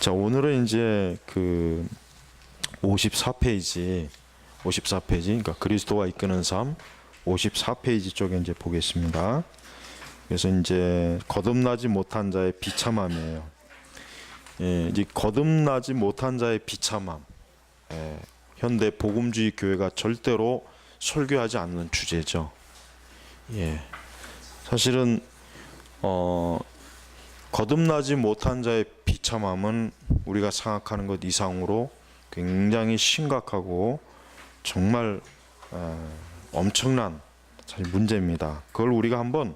자, 오늘은 이제 그 54페이지, 그러니까 그리스도와 이끄는 삶 54페이지 쪽에 이제 보겠습니다. 그래서 이제 거듭나지 못한 자의 비참함이에요. 예, 이제 거듭나지 못한 자의 비참함. 예, 현대 복음주의 교회가 절대로 설교하지 않는 주제죠. 예, 사실은 거듭나지 못한 자의 비참함은 우리가 생각하는 것 이상으로 굉장히 심각하고 정말 엄청난 사실 문제입니다. 그걸 우리가 한번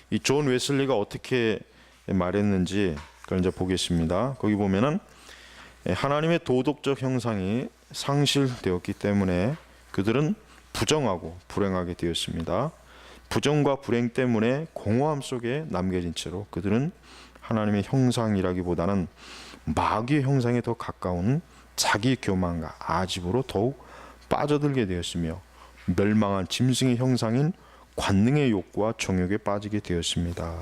이 존 웨슬리가 어떻게 말했는지 그걸 이제 보겠습니다. 거기 보면은 하나님의 도덕적 형상이 상실되었기 때문에 그들은 부정하고 불행하게 되었습니다. 부정과 불행 때문에 공허함 속에 남겨진 채로 그들은 하나님의 형상이라기보다는 마귀의 형상에 더 가까운 자기 교만과 아집으로 더욱 빠져들게 되었으며 멸망한 짐승의 형상인 관능의 욕구와 정욕에 빠지게 되었습니다.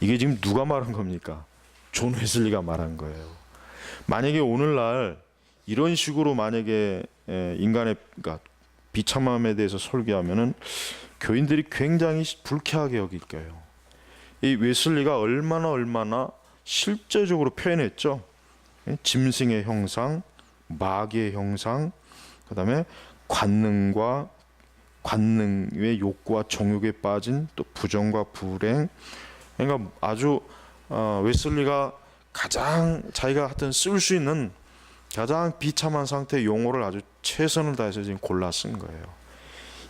이게 지금 누가 말한 겁니까? 존 웨슬리가 말한 거예요. 만약에 오늘날 이런 식으로 만약에 인간의 그러니까 비참함에 대해서 설교하면은 교인들이 굉장히 불쾌하게 여길 거예요. 이 웨슬리가 얼마나 실제적으로 표현했죠. 짐승의 형상, 마귀의 형상, 그 다음에 관능의 욕구와 정욕에 빠진 또 부정과 불행. 그러니까 아주 웨슬리가 가장 자기가 하여튼 쓸 수 있는 가장 비참한 상태의 용어를 아주 최선을 다해서 지금 골라 쓴 거예요.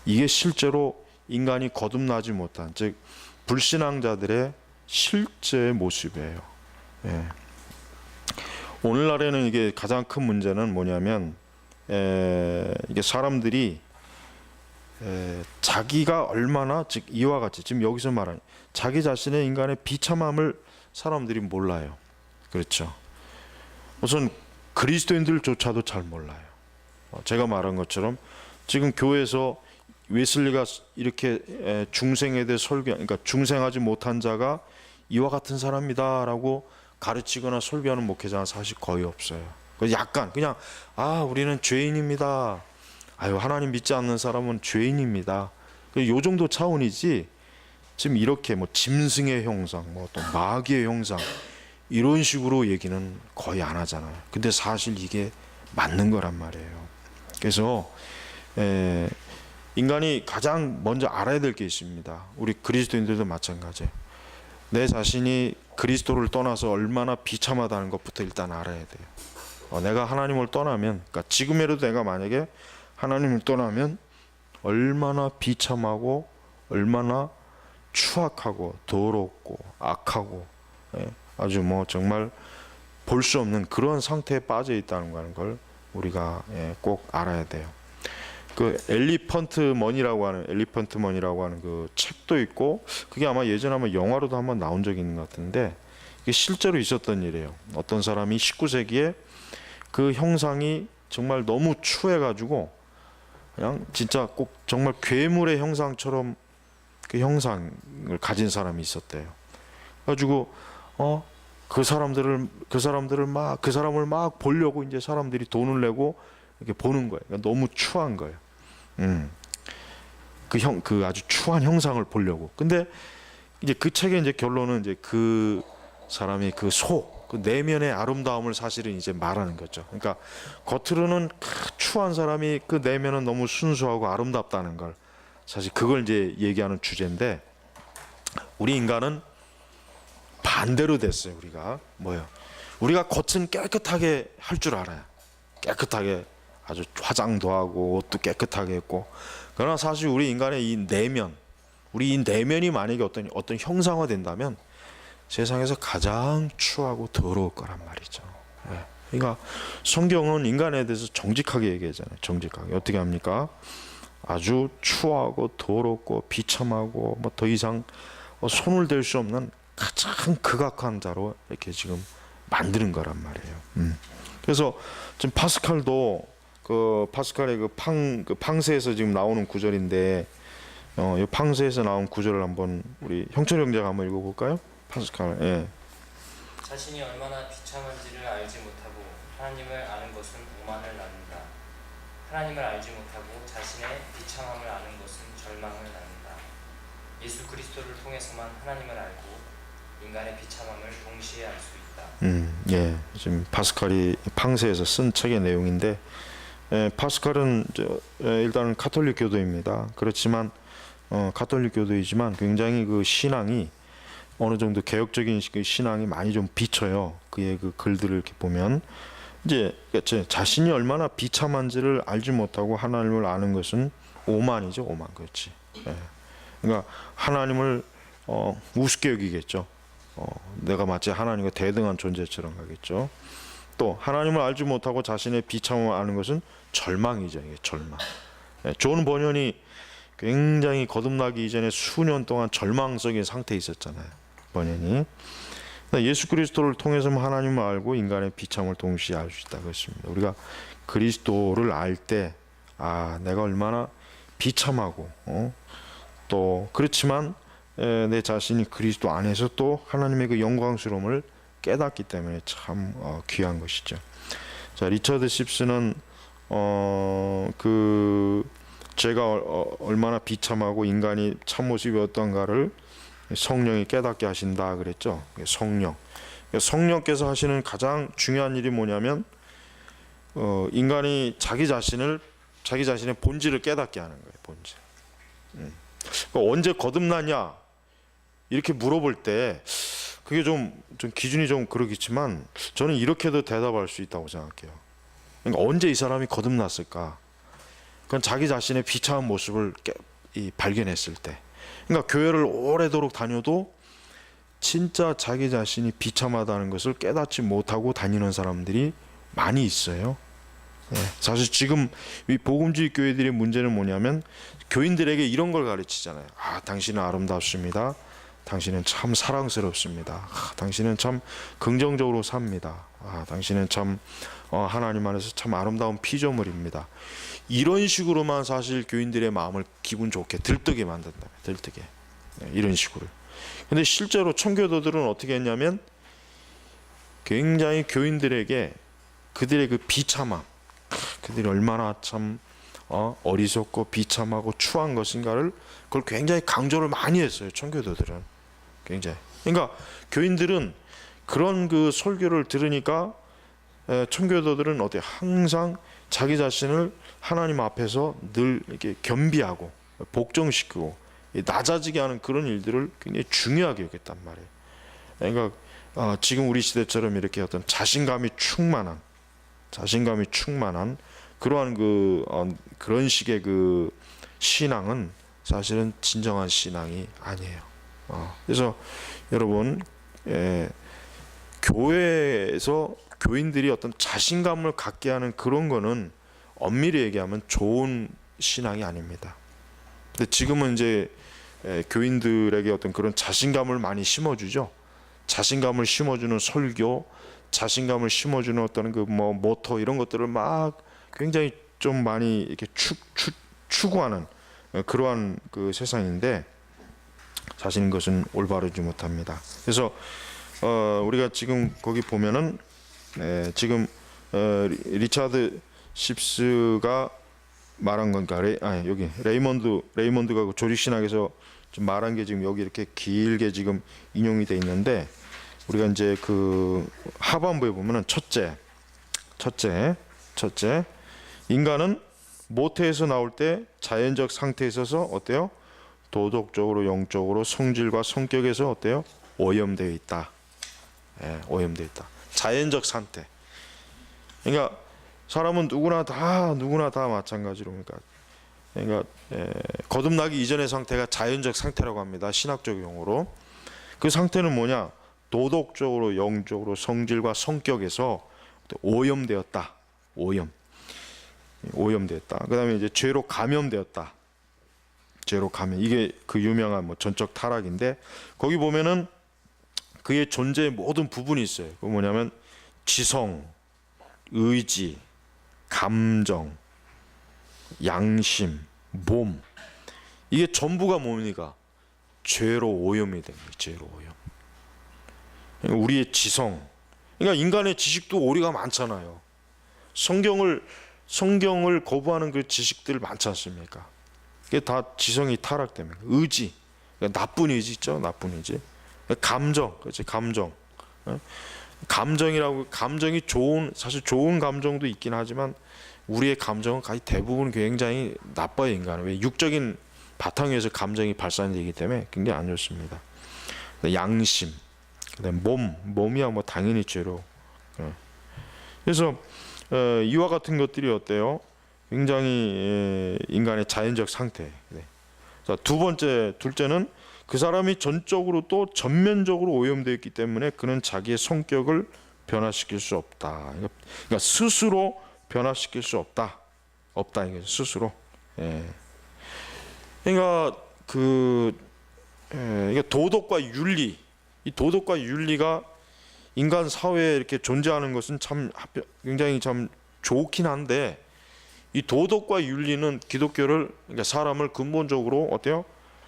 이게 실제로 인간이 거듭나지 못한, 즉 불신앙자들의 실제 모습이에요. 예. 오늘날에는 이게 가장 큰 문제는 뭐냐면 이게 사람들이 자기가 얼마나, 즉 이와 같이 지금 여기서 말하는 자기 자신의 인간의 비참함을 사람들이 몰라요. 그렇죠. 우선 그리스도인들조차도 잘 몰라요. 제가 말한 것처럼 지금 교회에서 웨슬리가 이렇게 중생에 대해 그러니까 중생하지 못한 자가 이와 같은 사람이다라고 가르치거나 설교하는 목회자는 사실 거의 없어요. 약간 그냥 우리는 죄인입니다. 하나님 믿지 않는 사람은 죄인입니다. 요 정도 차원이지 지금 이렇게 뭐 짐승의 형상, 뭐 또 마귀의 형상 이런 식으로 얘기는 거의 안 하잖아요. 근데 사실 이게 맞는 거란 말이에요. 그래서 인간이 가장 먼저 알아야 될 게 있습니다. 우리 그리스도인들도 마찬가지예요. 내 자신이 그리스도를 떠나서 얼마나 비참하다는 것부터 일단 알아야 돼요. 내가 하나님을 떠나면, 그러니까 지금이라도 내가 만약에 하나님을 떠나면 얼마나 비참하고 얼마나 추악하고 더럽고 악하고 아주 뭐 정말 볼 수 없는 그런 상태에 빠져 있다는 걸 우리가 꼭 알아야 돼요. 그 엘리펀트 머니라고 하는 그 책도 있고, 그게 아마 예전에 한번 영화로도 한번 나온 적이 있는 것 같은데, 이게 실제로 있었던 일이에요. 어떤 사람이 19세기에 그 형상이 정말 너무 추해가지고 그냥 진짜 꼭 정말 괴물의 형상처럼 그 형상을 가진 사람이 있었대요. 그래가지고 그 사람을 막 보려고 이제 사람들이 돈을 내고 이렇게 보는 거예요. 그러니까 너무 추한 거예요. 그 아주 추한 형상을 보려고. 근데 이제 그 책의 이제 결론은 이제 그 사람이 그 내면의 아름다움을 사실은 이제 말하는 거죠. 그러니까 겉으로는 추한 사람이 그 내면은 너무 순수하고 아름답다는 걸, 사실 그걸 이제 얘기하는 주제인데, 우리 인간은 반대로 됐어요. 우리가 뭐예요? 우리가 겉은 깨끗하게 할 줄 알아요. 깨끗하게 아주 화장도 하고 옷도 깨끗하게 했고, 그러나 사실 우리 인간의 우리 이 내면이 만약에 어떤 형상화 된다면 세상에서 가장 추하고 더러울 거란 말이죠. 그러니까 성경은 인간에 대해서 정직하게 얘기하잖아요. 정직하게. 어떻게 합니까? 아주 추하고 더럽고 비참하고 뭐 더 이상 손을 댈 수 없는 가장 극악한 자로 이렇게 지금 만드는 거란 말이에요. 그래서 지금 파스칼도 파스칼의 그 팡세에서 지금 나오는 구절인데, 이 팡세에서 나온 구절을 한번 우리 형철 형제가 한번 읽어볼까요? 파스칼. 자신이 얼마나 비참한지를 알지 못하고 하나님을 아는 것은 오만을 낳는다. 하나님을 알지 못하고 자신의 비참함을 아는 것은 절망을 낳는다. 예수 그리스도를 통해서만 하나님을 알고 인간의 비참함을 동시에 알 수 있다. 예, 지금 파스칼이 팡세에서 쓴 책의 내용인데, 파스칼은 일단 카톨릭 교도입니다. 그렇지만 카톨릭 교도이지만 굉장히 그 신앙이 어느 정도 개혁적인 그 신앙이 많이 좀 비쳐요. 그의 그 글들을 이렇게 보면 이제 자신이 얼마나 비참한지를 알지 못하고 하나님을 아는 것은 오만이죠, 오만. 그렇지. 예. 그러니까 하나님을 우습게 여기겠죠. 내가 마치 하나님과 대등한 존재처럼 가겠죠. 또 하나님을 알지 못하고 자신의 비참함을 아는 것은 절망이죠. 이게 절망. 예. 존 버년이 굉장히 거듭나기 이전에 수년 동안 절망적인 상태에 있었잖아요. 번연이. 예수 그리스도를 통해서만 하나님을 알고 인간의 비참을 동시에 알 수 있다. 그렇습니다. 우리가 그리스도를 알 때, 내가 얼마나 비참하고, 또 그렇지만 내 자신이 그리스도 안에서 또 하나님의 그 영광스러움을 깨닫기 때문에 참 귀한 것이죠. 자, 리처드 십스는 제가 얼마나 비참하고 인간이 참모습이 어떤가를 성령이 깨닫게 하신다 그랬죠. 성령. 성령께서 하시는 가장 중요한 일이 뭐냐면 인간이 자기 자신의 본질을 깨닫게 하는 거예요. 본질. 언제 거듭나냐 이렇게 물어볼 때 그게 좀 기준이 좀 그러겠지만 저는 이렇게도 대답할 수 있다고 생각해요. 그러니까 언제 이 사람이 거듭났을까? 그건 자기 자신의 비참한 모습을 발견했을 때. 그러니까 교회를 오래도록 다녀도 진짜 자기 자신이 비참하다는 것을 깨닫지 못하고 다니는 사람들이 많이 있어요. 사실 지금 이 복음주의 교회들의 문제는 뭐냐면 교인들에게 이런 걸 가르치잖아요. 당신은 아름답습니다. 당신은 참 사랑스럽습니다. 당신은 참 긍정적으로 삽니다. 당신은 참 하나님 안에서 참 아름다운 피조물입니다. 이런 식으로만 사실 교인들의 마음을 기분 좋게 들뜨게 만든다. 들뜨게. 이런 식으로. 근데 실제로 청교도들은 어떻게 했냐면 굉장히 교인들에게 그들의 그 비참함, 그들이 얼마나 참 어리석고 비참하고 추한 것인가를 그걸 굉장히 강조를 많이 했어요. 청교도들은 굉장히. 그러니까 교인들은 그런 그 설교를 들으니까 청교도들은 항상 자기 자신을 하나님 앞에서 늘 이렇게 겸비하고 복종시키고 낮아지게 하는 그런 일들을 굉장히 중요하게 여겼단 말이에요. 그러니까 지금 우리 시대처럼 이렇게 어떤 자신감이 충만한 그러한 그런 식의 그 신앙은 사실은 진정한 신앙이 아니에요. 그래서 여러분, 교회에서 교인들이 어떤 자신감을 갖게 하는 그런 거는 엄밀히 얘기하면 좋은 신앙이 아닙니다. 근데 지금은 이제 교인들에게 어떤 그런 자신감을 많이 심어주죠. 자신감을 심어주는 설교, 자신감을 심어주는 어떤 그 모토 이런 것들을 막 굉장히 좀 많이 이렇게 추구하는 그러한 그 세상인데 사실 그것은 올바르지 못합니다. 그래서 우리가 지금 거기 보면은 지금 리차드 십스가 말한 건가? 여기 레이먼드가 그 조직신학에서 좀 말한 게 지금 여기 이렇게 길게 지금 인용이 돼 있는데 우리가 이제 그 하반부에 보면은 첫째 인간은 모태에서 나올 때 자연적 상태에 있어서 어때요? 도덕적으로 영적으로 성질과 성격에서 어때요? 오염되어 있다. 오염되어 있다. 자연적 상태. 그러니까 사람은 누구나 다 마찬가지로 그러니까 거듭나기 이전의 상태가 자연적 상태라고 합니다. 신학적 용어로. 그 상태는 뭐냐? 도덕적으로 영적으로 성질과 성격에서 오염되었다. 오염되었다. 그다음에 이제 죄로 감염되었다. 죄로 감염. 이게 그 유명한 전적 타락인데 거기 보면은 그의 존재의 모든 부분이 있어요. 그 뭐냐면 지성, 의지, 감정, 양심, 몸. 이게 전부가 뭡니까? 죄로 오염이 됩니다. 죄로 오염. 우리의 지성, 그러니까 인간의 지식도 오류가 많잖아요. 성경을 거부하는 그 지식들 많지 않습니까? 그게 다 지성이 타락되면 의지, 그러니까 나쁜 의지 있죠, 나쁜 의지. 감정, 그렇지, 감정. 감정이라고 감정이 사실 좋은 감정도 있긴 하지만 우리의 감정은 거의 대부분 굉장히 나빠요, 인간은. 왜 육적인 바탕 위에서 감정이 발산되기 때문에 굉장히 안 좋습니다. 양심, 그다음에 몸이야 뭐 당연히 죄로. 그래서 이와 같은 것들이 어때요? 굉장히 인간의 자연적 상태. 자, 둘째는 그 사람이 전적으로 또 전면적으로 오염되어 있기 때문에 그는 자기의 성격을 변화시킬 수 없다. 그러니까 스스로 변화시킬 수 없다 이게 스스로. 그러니까 이게 도덕과 윤리, 이 도덕과 윤리가 인간 사회에 이렇게 존재하는 것은 참 굉장히 참 좋긴 한데, 이 도덕과 윤리는 기독교를, 그러니까 사람을 근본적으로 어때요?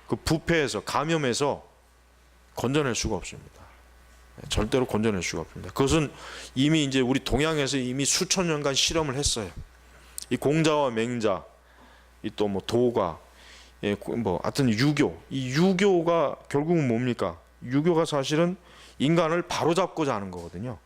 그 부패에서, 감염해서 건져낼 수가 없습니다. 절대로 건져낼 수가 없습니다. 그것은 이미 이제 우리 동양에서 이미 수천 년간 실험을 했어요. 이 공자와 맹자, 이 또 뭐 도가, 뭐 하여튼 유교, 이 유교가 결국은 뭡니까? 유교가 사실은 인간을 바로잡고자 하는 거거든요.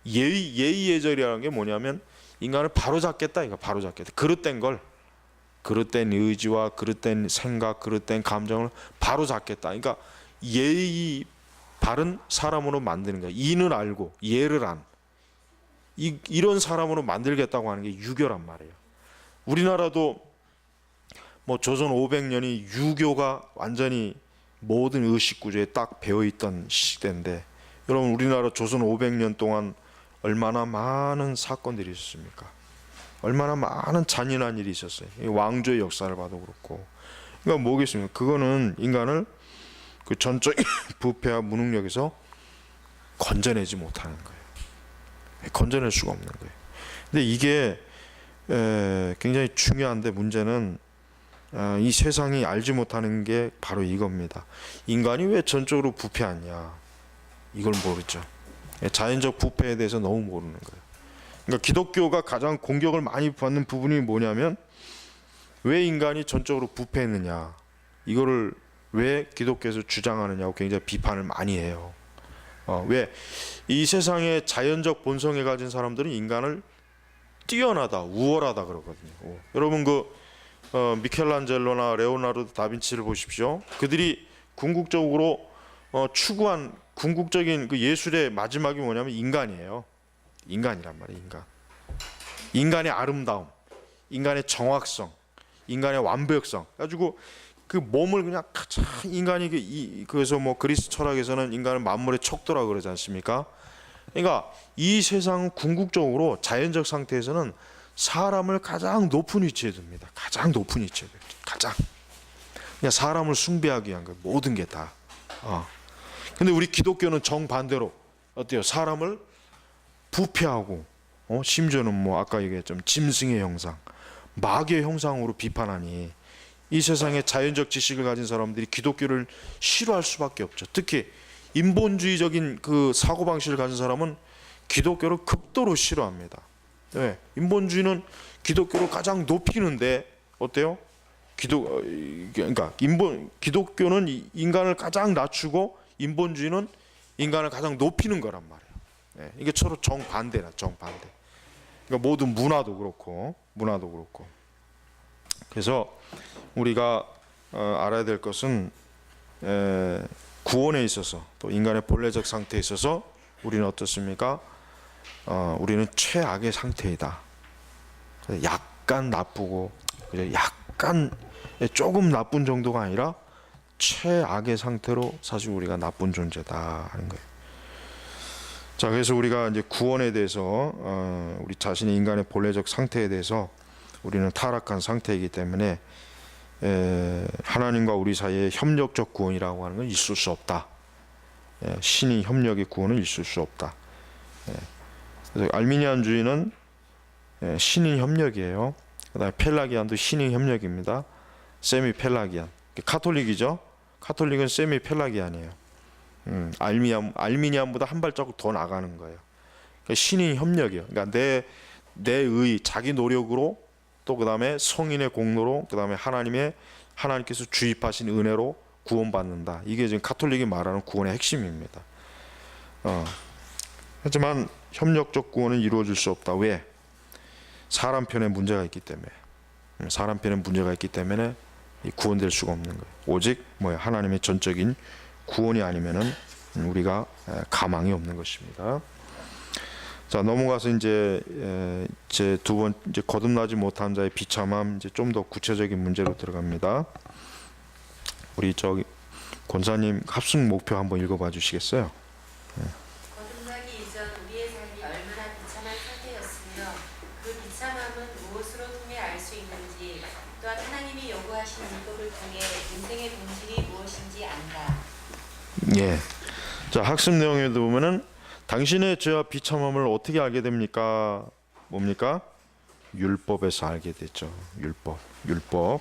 예의예절이라는 게 뭐냐면 인간을 바로잡겠다, 이거 바로잡겠다. 그릇된 의지와 그릇된 생각, 그릇된 감정을 바로잡겠다. 그러니까 예의 바른 사람으로 만드는 거야. 이는 알고 예를 안, 이런 사람으로 만들겠다고 하는 게 유교란 말이에요. 우리나라도 뭐 조선 500년이 유교가 완전히 모든 의식 구조에 딱 배어 있던 시대인데, 여러분 우리나라 조선 500년 동안 얼마나 많은 사건들이 있었습니까? 얼마나 많은 잔인한 일이 있었어요. 왕조의 역사를 봐도 그렇고. 그러니까 뭐겠습니까? 그거는 인간을 그 전적인 부패와 무능력에서 건져내지 못하는 거예요. 건져낼 수가 없는 거예요. 근데 이게 굉장히 중요한데, 문제는 이 세상이 알지 못하는 게 바로 이겁니다. 인간이 왜 전적으로 부패하냐, 이걸 모르죠. 자연적 부패에 대해서 너무 모르는 거예요. 그러니까 기독교가 가장 공격을 많이 받는 부분이 뭐냐면, 왜 인간이 전적으로 부패했느냐, 이거를 왜 기독교에서 주장하느냐고 굉장히 비판을 많이 해요. 왜 이 세상의 자연적 본성에 가진 사람들은 인간을 뛰어나다, 우월하다 그러거든요. 여러분 미켈란젤로나 레오나르도 다빈치를 보십시오. 그들이 궁극적으로 추구한 궁극적인 그 예술의 마지막이 뭐냐면 인간이에요. 인간이란 말이에요. 인간의 아름다움, 인간의 정확성, 인간의 완벽성. 가지고 그 몸을 그냥 가장 인간이 그래서 뭐 그리스 철학에서는 인간을 만물의 척도라고 그러지 않습니까? 그러니까 이 세상은 궁극적으로 자연적 상태에서는 사람을 가장 높은 위치에 둡니다. 가장 높은 위치에 둡니다. 가장. 그냥 사람을 숭배하기 위한 거 모든 게 다. 근데 우리 기독교는 정반대로 어때요? 사람을 부패하고, 심지어는 뭐 아까 얘기했지만 짐승의 형상, 마귀의 형상으로 비판하니 이 세상의 자연적 지식을 가진 사람들이 기독교를 싫어할 수밖에 없죠. 특히 인본주의적인 그 사고방식을 가진 사람은 기독교를 극도로 싫어합니다. 네, 인본주의는 기독교를 가장 높이는데 어때요? 그러니까 기독교는 인간을 가장 낮추고 인본주의는 인간을 가장 높이는 거란 말이에요. 네, 이게 서로 정반대. 그러니까 모든 문화도 그렇고. 그래서 우리가 알아야 될 것은 구원에 있어서, 또 인간의 본래적 상태에 있어서 우리는 어떻습니까? 우리는 최악의 상태이다. 약간 나쁘고, 약간 조금 나쁜 정도가 아니라 최악의 상태로 사실 우리가 나쁜 존재다 하는 거예요. 자, 그래서 우리가 이제 구원에 대해서 우리 자신의 인간의 본래적 상태에 대해서 우리는 타락한 상태이기 때문에 하나님과 우리 사이에 협력적 구원이라고 하는 건 있을 수 없다. 신이 협력의 구원은 있을 수 없다. 그래서 알미니안주의는 신인 협력이에요. 그다음에 펠라기안도 신인 협력입니다. 세미 펠라기안. 카톨릭이죠. 카톨릭은 세미 펠라기안이에요. 알미니안보다 한 발자국 더 나가는 거예요. 그러니까 신인 협력이요. 그러니까 내의 자기 노력으로 또 그다음에 성인의 공로로 그다음에 하나님께서 주입하신 은혜로 구원받는다. 이게 지금 가톨릭이 말하는 구원의 핵심입니다. 하지만 협력적 구원은 이루어질 수 없다. 왜? 사람 편에 문제가 있기 때문에. 사람 편에 문제가 있기 때문에 구원될 수가 없는 거예요. 오직 하나님의 전적인 구원이 아니면은 우리가 가망이 없는 것입니다. 자, 넘어가서 이제 두 번 이제 거듭나지 못한 자의 비참함, 이제 좀 더 구체적인 문제로 들어갑니다. 우리 권사님 합숙 목표 한번 읽어봐 주시겠어요? 거듭나기 이전 우리의 삶이 얼마나 비참한 상태였으며 그 비참함은 무엇으로 통해 알 수 있는지, 또한 하나님이 요구하신 율법을 통해 인생의 본질이 무엇인지 안다. 예. 자, 학습 내용에도 보면은 당신의 죄와 비참함을 어떻게 알게 됩니까? 뭡니까? 율법에서 알게 되죠. 율법.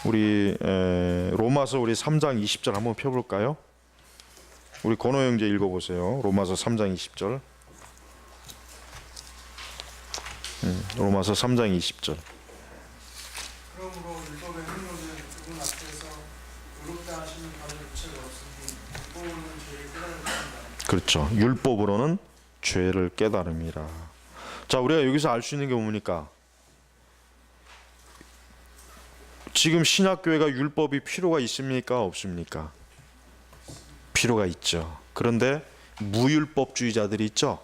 우리 로마서 우리 3장 20절 한번 펴볼까요? 우리 권호 형제 읽어보세요. 로마서 3장 20절. 로마서 3장 20절. 그러므로 율법의 행로는 그분 앞에서 의롭다 하시는 바를 유체가 없으니 율법으로는 죄를 깨달을 것이다. 그렇죠. 율법으로는 죄를 깨달음이라. 자, 우리가 여기서 알 수 있는 게 뭡니까? 지금 신약교회가 율법이 필요가 있습니까? 없습니까? 필요가 있죠. 그런데 무율법주의자들이 있죠.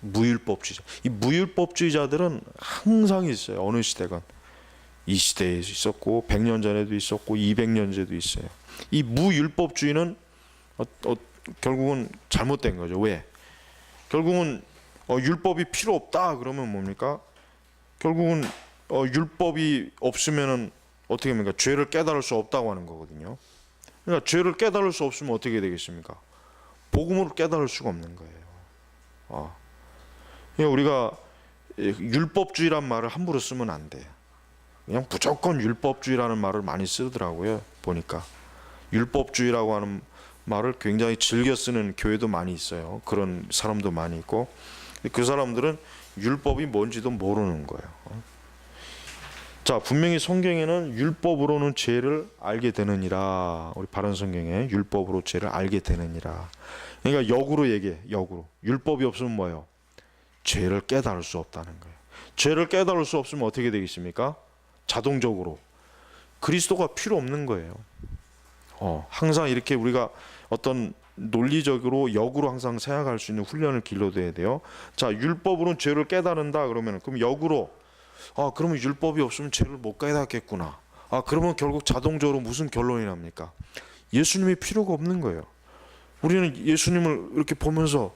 무율법주의자. 이 무율법주의자들은 항상 있어요. 어느 시대건. 이 시대에 있었고 100년 전에도 있었고 200년 전에도 있어요. 이 무율법주의는 결국은 잘못된 거죠. 왜? 결국은 율법이 필요 없다 그러면 뭡니까? 결국은 율법이 없으면은 어떻게 합니까? 죄를 깨달을 수 없다고 하는 거거든요. 그러니까 죄를 깨달을 수 없으면 어떻게 되겠습니까? 복음으로 깨달을 수가 없는 거예요. 그러니까 우리가 율법주의란 말을 함부로 쓰면 안 돼요. 그냥 무조건 율법주의라는 말을 많이 쓰더라고요. 보니까 율법주의라고 하는 말을 굉장히 즐겨 쓰는 교회도 많이 있어요. 그런 사람도 많이 있고, 그 사람들은 율법이 뭔지도 모르는 거예요. 자, 분명히 성경에는 율법으로는 죄를 알게 되느니라. 우리 바른 성경에 율법으로 죄를 알게 되느니라. 그러니까 역으로 얘기해. 역으로. 율법이 없으면 뭐예요? 죄를 깨달을 수 없다는 거예요. 죄를 깨달을 수 없으면 어떻게 되겠습니까? 자동적으로 그리스도가 필요 없는 거예요. 항상 이렇게 우리가 어떤 논리적으로 역으로 항상 생각할 수 있는 훈련을 길러둬야 돼요. 자, 율법으로는 죄를 깨달은다 그러면 그럼 역으로 그러면 율법이 없으면 죄를 못 깨닫겠구나. 그러면 결국 자동적으로 무슨 결론이 납니까? 예수님이 필요가 없는 거예요. 우리는 예수님을 이렇게 보면서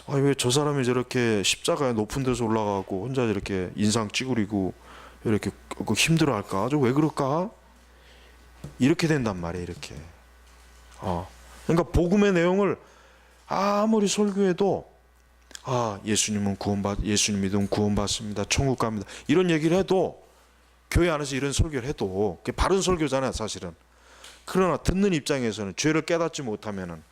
왜 저 사람이 저렇게 십자가에 높은 데서 올라가고 혼자 이렇게 인상 찌푸리고 이렇게 힘들어할까? 왜 그럴까? 이렇게 된단 말이에요. 이렇게. 그러니까 복음의 내용을 아무리 설교해도 예수님 믿으면 구원받습니다. 천국 갑니다. 이런 얘기를 해도 교회 안에서 이런 설교를 해도 그게 바른 설교잖아요, 사실은. 그러나 듣는 입장에서는 죄를 깨닫지 못하면은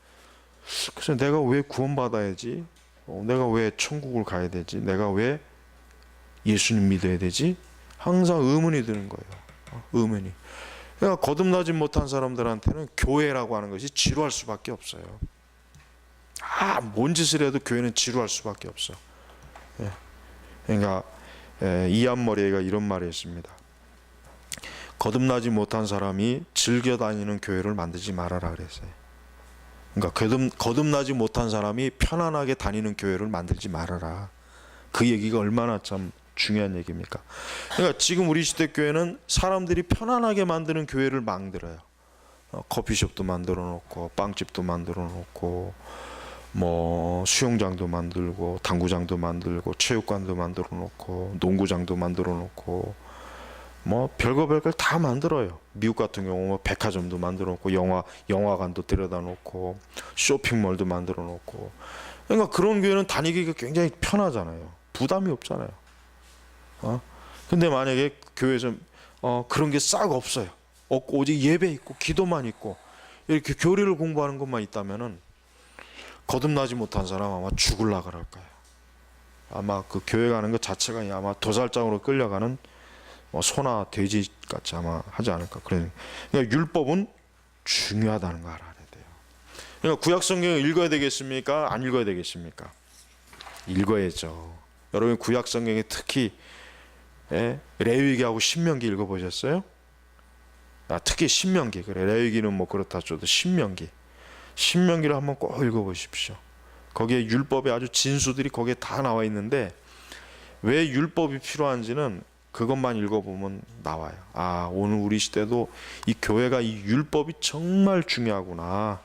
그래서 내가 왜 구원받아야지? 내가 왜 천국을 가야 되지? 내가 왜 예수님 믿어야 되지? 항상 의문이 드는 거예요. 의문이. 그러니까 거듭나지 못한 사람들한테는 교회라고 하는 것이 지루할 수밖에 없어요. 뭔 짓을 해도 교회는 지루할 수밖에 없어. 그러니까 이한머리가 이런 말을 했습니다. 거듭나지 못한 사람이 즐겨 다니는 교회를 만들지 말아라 그랬어요. 그러니까 거듭나지 못한 사람이 편안하게 다니는 교회를 만들지 말아라. 그 얘기가 얼마나 참 중요한 얘기입니까? 그러니까 지금 우리 시대 교회는 사람들이 편안하게 만드는 교회를 만들어요. 커피숍도 만들어 놓고 빵집도 만들어 놓고 수영장도 만들고 당구장도 만들고 체육관도 만들어 놓고 농구장도 만들어 놓고 별걸 다 만들어요. 미국 같은 경우 백화점도 만들어 놓고 영화관도 데려다 놓고 쇼핑몰도 만들어 놓고. 그러니까 그런 교회는 다니기가 굉장히 편하잖아요. 부담이 없잖아요. 근데 만약에 교회에서 그런 게 싹 없어요. 없고 오직 예배 있고 기도만 있고 이렇게 교리를 공부하는 것만 있다면은 거듭나지 못한 사람 아마 죽을라 그럴 거예요. 아마 그 교회 가는 것 자체가 아마 도살장으로 끌려가는 소나 돼지 같이 아마 하지 않을까. 그러니까 율법은 중요하다는 걸 알아야 돼요. 그러니까 구약 성경을 읽어야 되겠습니까? 안 읽어야 되겠습니까? 읽어야죠. 여러분 구약 성경에 특히 레위기하고 신명기 읽어보셨어요? 특히 신명기. 그래, 레위기는 뭐 그렇다 쳐도 신명기를 한번 꼭 읽어보십시오. 거기에 율법의 아주 진수들이 거기에 다 나와 있는데 왜 율법이 필요한지는 그것만 읽어보면 나와요. 오늘 우리 시대도 이 교회가 이 율법이 정말 중요하구나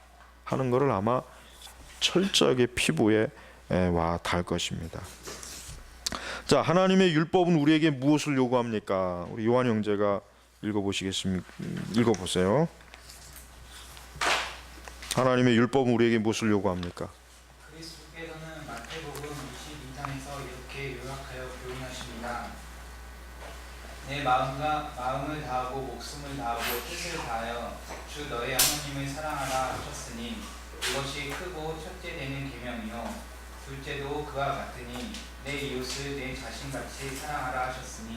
하는 것을 아마 철저하게 피부에 와 닿을 것입니다. 자, 하나님의 율법은 우리에게 무엇을 요구합니까? 우리 요한 형제가 읽어보시겠습니까? 읽어보세요. 하나님의 율법은 우리에게 무엇을 요구합니까? 그리스도께서는 마태복음 22장에서 이렇게 요약하여 교훈하십니다. 내 마음을 다하고 목숨을 다하고 뜻을 다하여 주 너의 하나님을 사랑하라 하셨으니 이것이 크고 첫째 되는 계명이요 둘째도 그와 같으니 내 이웃을 내 자신같이 사랑하라 하셨으니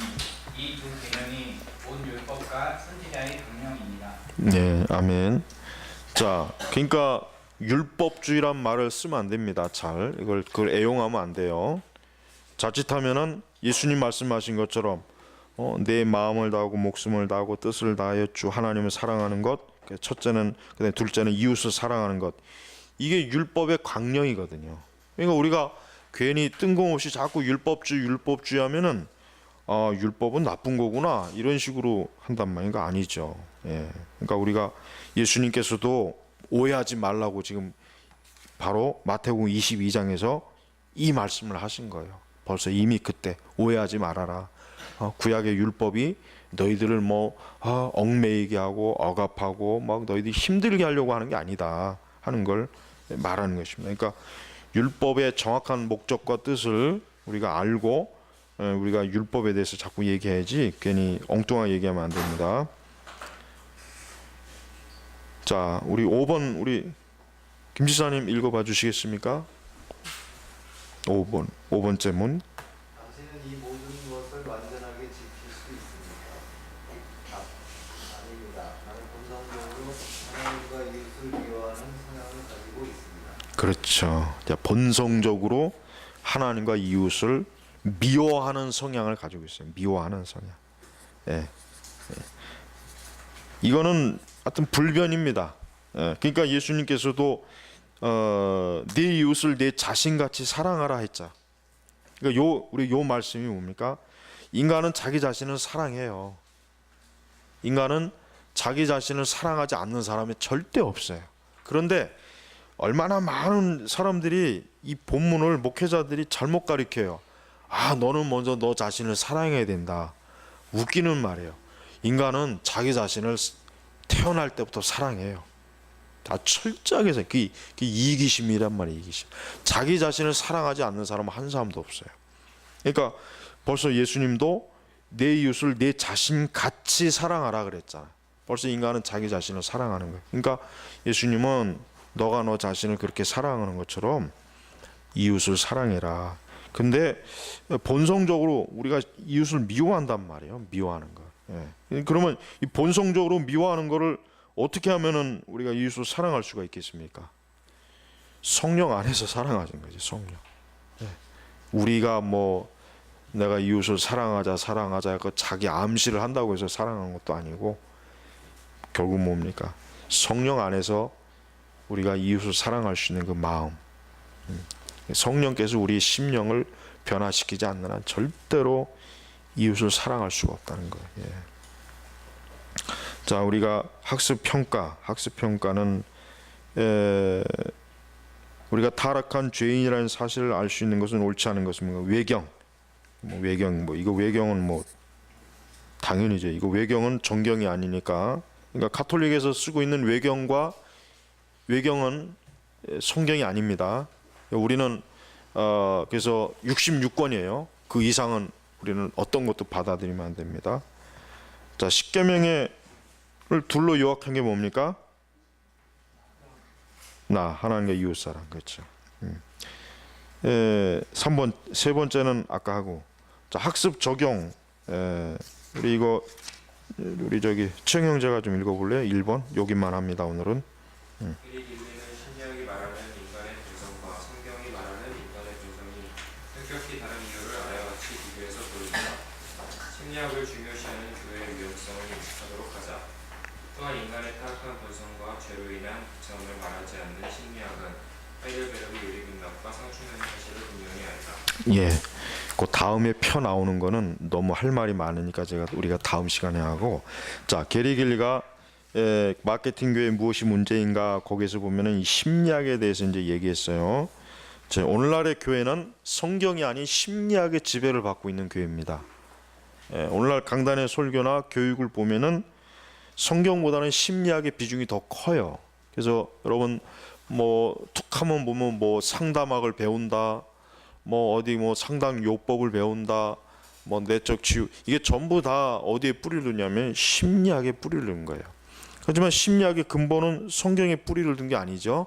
이 두 계명이 온 율법과 선지자의 강령입니다. 네, 아멘. 자, 그러니까 율법주의란 말을 쓰면 안 됩니다. 그걸 애용하면 안 돼요. 자칫하면은 예수님 말씀하신 것처럼 내 마음을 다하고 목숨을 다하고 뜻을 다하여 주 하나님을 사랑하는 것, 첫째는, 그다음에 둘째는 이웃을 사랑하는 것, 이게 율법의 강령이거든요. 그러니까 우리가 괜히 뜬금없이 자꾸 율법주의 하면은 율법은 나쁜 거구나 이런 식으로 한단 말인가? 아니죠. 그러니까 우리가 예수님께서도 오해하지 말라고 지금 바로 마태복음 22장에서 이 말씀을 하신 거예요. 벌써 이미 그때 오해하지 말아라. 구약의 율법이 너희들을 얽매이게 하고 억압하고 막 너희들이 힘들게 하려고 하는 게 아니다 하는 걸 말하는 것입니다. 그러니까 율법의 정확한 목적과 뜻을 우리가 알고 우리가 율법에 대해서 자꾸 얘기해야지 괜히 엉뚱하게 얘기하면 안 됩니다. 자, 우리 5번 우리 김 지사님 읽어봐 주시겠습니까? 5번째 문. 당신은 이 모든 것을 완전하게 지킬 수 있습니까? 아닙니다. 나는 본성적으로 하나님과 이웃을 미워하는 성향을 가지고 있습니다. 그렇죠. 자, 본성적으로 하나님과 이웃을 미워하는 성향을 가지고 있어요. 미워하는 성향. 이거는 하여튼 불변입니다. 그러니까 예수님께서도 내 이웃을 내 자신같이 사랑하라 했자. 그러니까 우리 요 말씀이 뭡니까? 인간은 자기 자신을 사랑해요. 인간은 자기 자신을 사랑하지 않는 사람이 절대 없어요. 그런데 얼마나 많은 사람들이 이 본문을 목회자들이 잘못 가르쳐요. 너는 먼저 너 자신을 사랑해야 된다. 웃기는 말이에요. 인간은 자기 자신을 태어날 때부터 사랑해요. 다 철저하게 해서 그게 이기심이란 말이에요. 이기심. 자기 자신을 사랑하지 않는 사람은 한 사람도 없어요. 그러니까 벌써 예수님도 내 이웃을 내 자신같이 사랑하라 그랬잖아요. 벌써 인간은 자기 자신을 사랑하는 거예요. 그러니까 예수님은 너가 너 자신을 그렇게 사랑하는 것처럼 이웃을 사랑해라. 근데 본성적으로 우리가 이웃을 미워한단 말이에요. 미워하는 거. 그러면 이 본성적으로 미워하는 거를 어떻게 하면은 우리가 이웃을 사랑할 수가 있겠습니까? 성령 안에서 사랑하는 거지. 성령. 우리가 내가 이웃을 사랑하자 그 자기 암시를 한다고 해서 사랑하는 것도 아니고 결국 뭡니까? 성령 안에서 우리가 이웃을 사랑할 수 있는 그 마음. 성령께서 우리의 심령을 변화시키지 않는 한 절대로 이웃을 사랑할 수가 없다는 거예요. 자, 우리가 학습평가는 우리가 타락한 죄인이라는 사실을 알 수 있는 것은 옳지 않은 것은 외경은 당연히죠. 이거 외경은 정경이 아니니까. 그러니까 가톨릭에서 쓰고 있는 외경은 성경이 아닙니다. 우리는 그래서 66권이에요. 그 이상은 우리는 어떤 것도 받아들이면 안 됩니다. 자, 십계명을 둘로 요약한 게 뭡니까? 나 하나님과 이웃사랑. 그렇죠. 3번 세 번째는 아까 하고, 자, 학습 적용. 우리 이거 우리 저기 청 형제가 좀 읽어볼래요? 1번 여기만 합니다 오늘은. 그리 길리는 신약이 말하는 인간의 본성과 성경이 말하는 인간의 본성이 급격히 다른 이유를 아래와 같이 비교해서 보여준다. 심리학을 중요시하는 교회의 위험성을 인식하도록 하자. 또한 인간의 타락한 본성과 죄로 인한 비참함을 말하지 않는 심리학은 하이델베르그 유리균락과 상충되는 사실을 분명히 알다. 예, 그 다음에 펴 나오는 거는 너무 할 말이 많으니까 우리가 다음 시간에 하고, 자, 게리 길리가 마케팅 교회 무엇이 문제인가 거기서 보면은 이 심리학에 대해서 이제 얘기했어요. 자, 오늘날의 교회는 성경이 아닌 심리학의 지배를 받고 있는 교회입니다. 오늘날 강단의 설교나 교육을 보면은 성경보다는 심리학의 비중이 더 커요. 그래서 여러분 뭐 툭하면 보면 뭐 상담학을 배운다, 뭐 어디 뭐 상담 요법을 배운다, 뭐 내적 치유, 이게 전부 다 어디에 뿌리를 두냐면 심리학에 뿌리를 둔 거예요. 하지만 심리학의 근본은 성경에 뿌리를 둔 게 아니죠.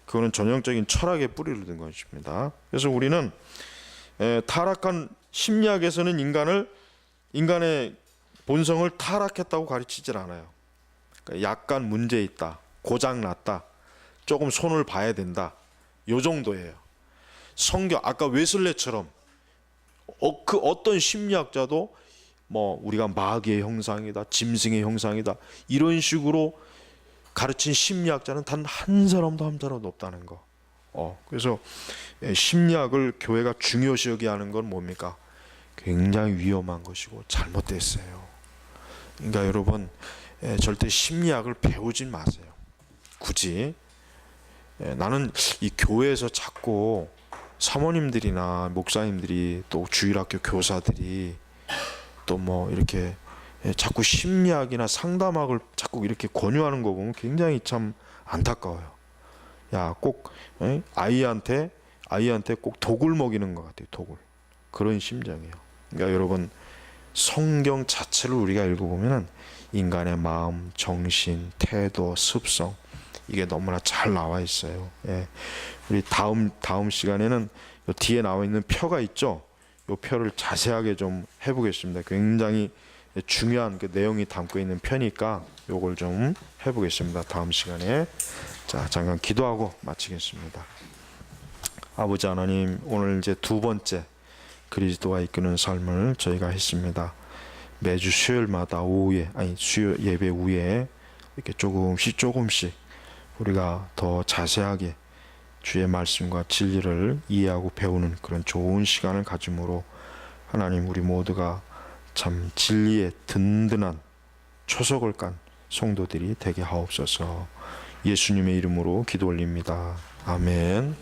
그거는 전형적인 철학에 뿌리를 둔 것입니다. 그래서 우리는 타락한 심리학에서는 인간의 본성을 타락했다고 가르치질 않아요. 그러니까 약간 문제 있다, 고장 났다, 조금 손을 봐야 된다, 요 정도예요. 성경 아까 웨슬레처럼 그 어떤 심리학자도 뭐 우리가 마귀의 형상이다, 짐승의 형상이다 이런 식으로 가르친 심리학자는 단 한 사람도 없다는 거. 그래서 심리학을 교회가 중요시 여기 하는 건 뭡니까? 굉장히 위험한 것이고 잘못됐어요. 그러니까 여러분 절대 심리학을 배우진 마세요. 굳이. 나는 이 교회에서 자꾸 사모님들이나 목사님들이 또 주일학교 교사들이 또 뭐 이렇게 자꾸 심리학이나 상담학을 자꾸 이렇게 권유하는 거 보면 굉장히 참 안타까워요. 야, 꼭 아이한테 꼭 독을 먹이는 것 같아요. 독을. 그런 심정이에요. 그러니까 여러분 성경 자체를 우리가 읽어보면 인간의 마음, 정신, 태도, 습성 이게 너무나 잘 나와 있어요. 우리 다음 시간에는 뒤에 나와 있는 표가 있죠. 이 표를 자세하게 좀 해보겠습니다. 굉장히 중요한 그 내용이 담고 있는 표니까 이걸 좀 해보겠습니다. 다음 시간에. 자, 잠깐 기도하고 마치겠습니다. 아버지 하나님, 오늘 이제 두 번째 그리스도가 이끄는 삶을 저희가 했습니다. 매주 수요일마다 수요 예배 후에 이렇게 조금씩 우리가 더 자세하게 주의 말씀과 진리를 이해하고 배우는 그런 좋은 시간을 가짐으로 하나님 우리 모두가 참 진리의 든든한 초석을 깐 성도들이 되게 하옵소서. 예수님의 이름으로 기도 올립니다. 아멘.